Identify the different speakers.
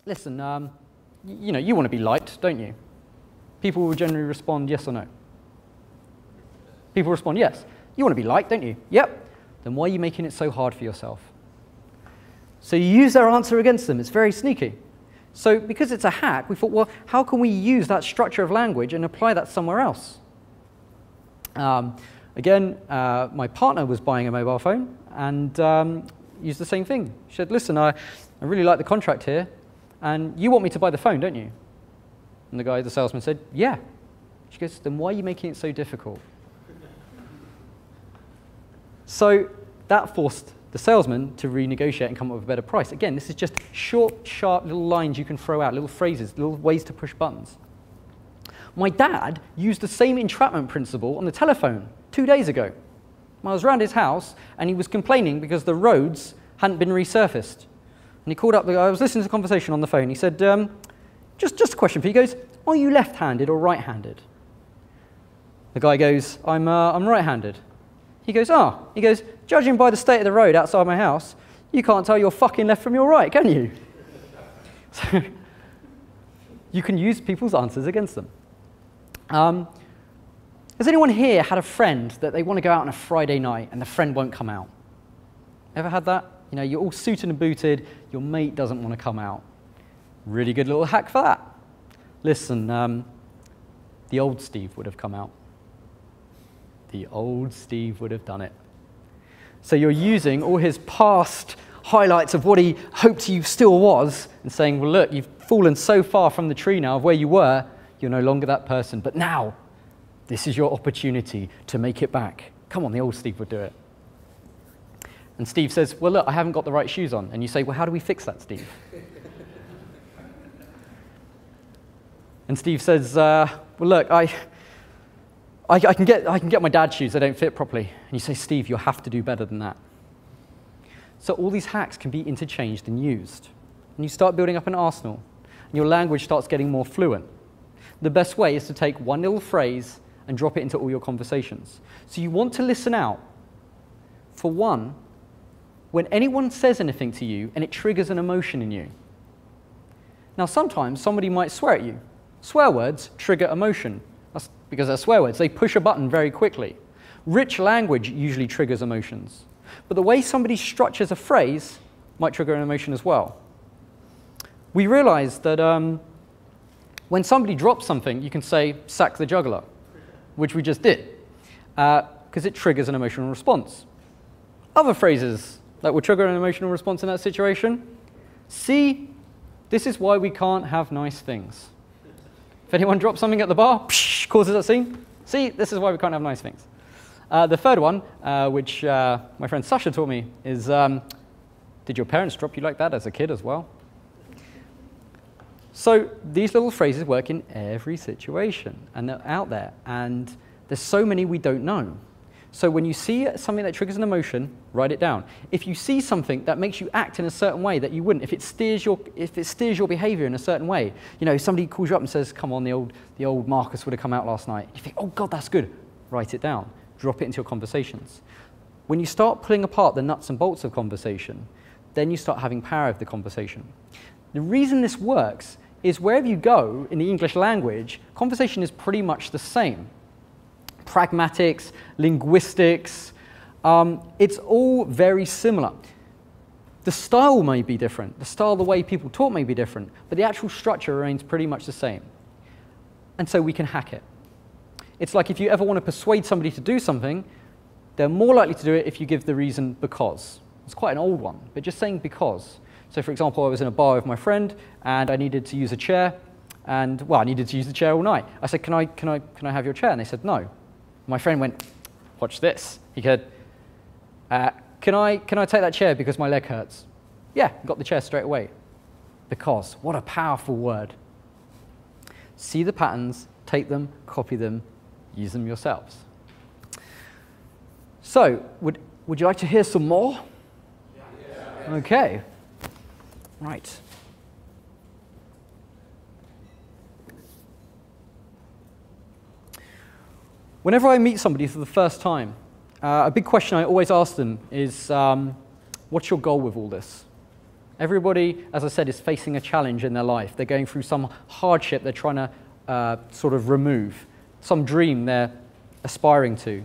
Speaker 1: listen, you want to be liked, don't you? People will generally respond yes or no. People respond yes. You want to be liked, don't you? Yep. Then why are you making it so hard for yourself? So you use their answer against them. It's very sneaky. So because it's a hack, we thought, well, how can we use that structure of language and apply that somewhere else? Again, my partner was buying a mobile phone and used the same thing. She said, listen, I really like the contract here, and you want me to buy the phone, don't you? And the salesman said, yeah. She goes, then why are you making it so difficult? So that forced the salesman to renegotiate and come up with a better price. Again, this is just short, sharp little lines you can throw out, little phrases, little ways to push buttons. My dad used the same entrapment principle on the telephone 2 days ago. I was around his house, and he was complaining because the roads hadn't been resurfaced. And he called up the guy. I was listening to the conversation on the phone. He said, just a question for you. He goes, are you left-handed or right-handed? The guy goes, I'm right-handed. He goes, He goes, judging by the state of the road outside my house, you can't tell your fucking left from your right, can you? So you can use people's answers against them. Has anyone here had a friend that they want to go out on a Friday night and the friend won't come out? Ever had that? You know, you're all suited and booted, your mate doesn't want to come out. Really good little hack for that. Listen, the old Steve would have come out. The old Steve would have done it. So you're using all his past highlights of what he hoped you still was and saying, well, look, you've fallen so far from the tree now of where you were, you're no longer that person. But now, this is your opportunity to make it back. Come on, the old Steve would do it. And Steve says, well, look, I haven't got the right shoes on. And you say, well, how do we fix that, Steve? And Steve says, well, look, I can get my dad's shoes. They don't fit properly. And you say, Steve, you'll have to do better than that. So all these hacks can be interchanged and used. And you start building up an arsenal. And your language starts getting more fluent. The best way is to take one little phrase and drop it into all your conversations. So you want to listen out. For one, when anyone says anything to you and it triggers an emotion in you. Now, sometimes somebody might swear at you. Swear words trigger emotion. That's because they're swear words. They push a button very quickly. Rich language usually triggers emotions. But the way somebody structures a phrase might trigger an emotion as well. We realize that when somebody drops something, you can say, sack the juggler, which we just did, because it triggers an emotional response. Other phrases that would trigger an emotional response in that situation, see, this is why we can't have nice things. If anyone drops something at the bar, psh, causes a scene. See, this is why we can't have nice things. The third one, which my friend Sasha taught me, is, did your parents drop you like that as a kid as well? So these little phrases work in every situation, and they're out there, and there's so many we don't know. So when you see something that triggers an emotion, write it down. If you see something that makes you act in a certain way that you wouldn't, if it steers your behavior in a certain way, you know, somebody calls you up and says, come on, the old Marcus would have come out last night. You think, oh God, that's good. Write it down. Drop it into your conversations. When you start pulling apart the nuts and bolts of conversation, then you start having power of the conversation. The reason this works is wherever you go in the English language, conversation is pretty much the same. Pragmatics, linguistics, it's all very similar. The style may be different. The style, the way people talk may be different, but the actual structure remains pretty much the same. And so we can hack it. It's like if you ever want to persuade somebody to do something, they're more likely to do it if you give the reason because. It's quite an old one, but just saying because. So for example, I was in a bar with my friend, and I needed to use a chair, and well, I needed to use the chair all night. I said, can I have your chair? And they said, no. My friend went, watch this. He said, can I take that chair because my leg hurts? Yeah, got the chair straight away. Because, what a powerful word. See the patterns, take them, copy them, use them yourselves. So, would you like to hear some more? Yeah. Okay. Right. Whenever I meet somebody for the first time, a big question I always ask them is, what's your goal with all this? Everybody, as I said, is facing a challenge in their life. They're going through some hardship they're trying to sort of remove, some dream they're aspiring to.